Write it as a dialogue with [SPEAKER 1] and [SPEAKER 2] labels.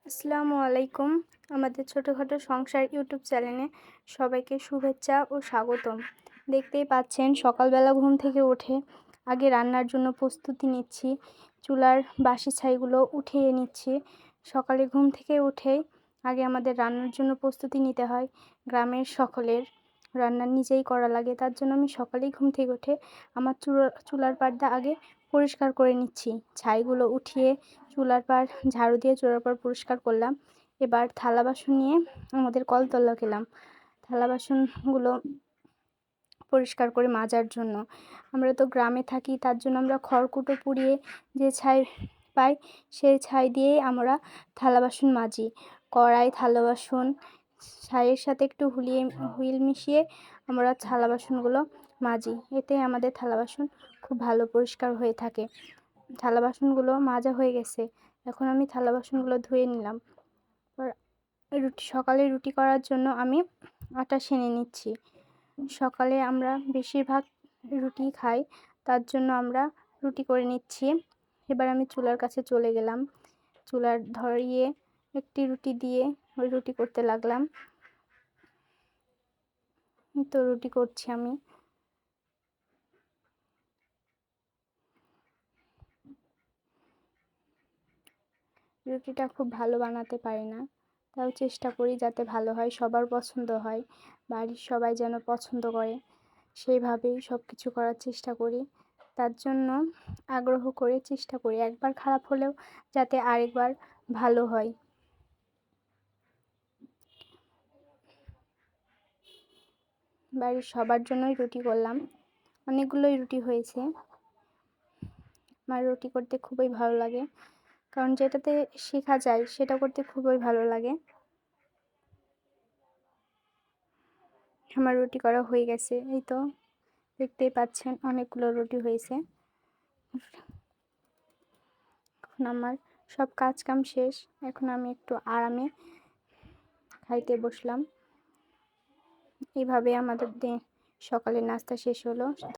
[SPEAKER 1] আসসালামু আলাইকুম। আমাদের ছোটোখাটো সংসার ইউটিউব চ্যানেলে সবাইকে শুভেচ্ছা ও স্বাগতম। দেখতেই পাচ্ছেন সকালবেলা ঘুম থেকে উঠে আগে রান্নার জন্য প্রস্তুতি নিচ্ছি। চুলার বাসি ছাইগুলো উঠিয়ে নিচ্ছি। সকালে ঘুম থেকে উঠেই আগে আমাদের রান্নার জন্য প্রস্তুতি নিতে হয়। গ্রামের সকলের রান্না নিজেই করা লাগে, তার জন্য আমি সকালেই ঘুম থেকে উঠে আমার চুলার পাড়টা আগে পরিষ্কার করে নিচ্ছি। ছাইগুলো উঠিয়ে চুলার পাড় ঝাড়ু দিয়ে চুলার পাড় পরিষ্কার করলাম। এবার থালা বাসন নিয়ে আমাদের কলতলা গেলাম থালা বাসনগুলো পরিষ্কার করে মাজার জন্য। আমরা তো গ্রামে থাকি, তার জন্য আমরা খড়কুটো পুড়িয়ে যে ছাই পাই সেই ছাই দিয়েই আমরা থালা বাসন মাজি। কড়াই, থালা বাসন ছাইয়ের সাথে একটু হুইল মিশিয়ে আমরা থালা বাসনগুলো মাজি। এতে আমাদের থালা বাসন খুব ভালো পরিষ্কার হয়ে থাকে। থালা বাসনগুলো মাজা হয়ে গেছে, এখন আমি থালা বাসনগুলো ধুয়ে নিলাম। সকালে রুটি করার জন্য আমি আটা সেনে নিচ্ছি। সকালে আমরা বেশিরভাগ রুটি খাই, তার জন্য আমরা রুটি করে নিচ্ছি। এবার আমি চুলার কাছে চলে গেলাম, চুলার ধরিয়ে একটি রুটি দিয়ে ওই রুটি করতে লাগলাম। তো রুটি করছি আমি। রুটিটা খুব ভালো বানাতে পারি না, তাও চেষ্টা করি যাতে ভালো হয়, সবার পছন্দ হয়, বাড়ির সবাই যেন পছন্দ করে সেইভাবেই সব কিছু করার চেষ্টা করি। তার জন্য আগ্রহ করে চেষ্টা করি একবার খারাপ হলেও যাতে আরেকবার ভালো হয়। বাড়ির সবার জন্যই রুটি করলাম, অনেকগুলোই রুটি হয়েছে। আমার রুটি করতে খুবই ভালো লাগে, কারণ যেটাতে শেখা যায় সেটা করতে খুবই ভালো লাগে। আমার রুটি করা হয়ে গেছে, এই তো দেখতেই পাচ্ছেন অনেকগুলো রুটি হয়েছে। এখন আমার সব কাজ কাম শেষ, এখন আমি একটু আরামে খাইতে বসলাম। এইভাবে আমাদের সকালের নাস্তা শেষ হলো।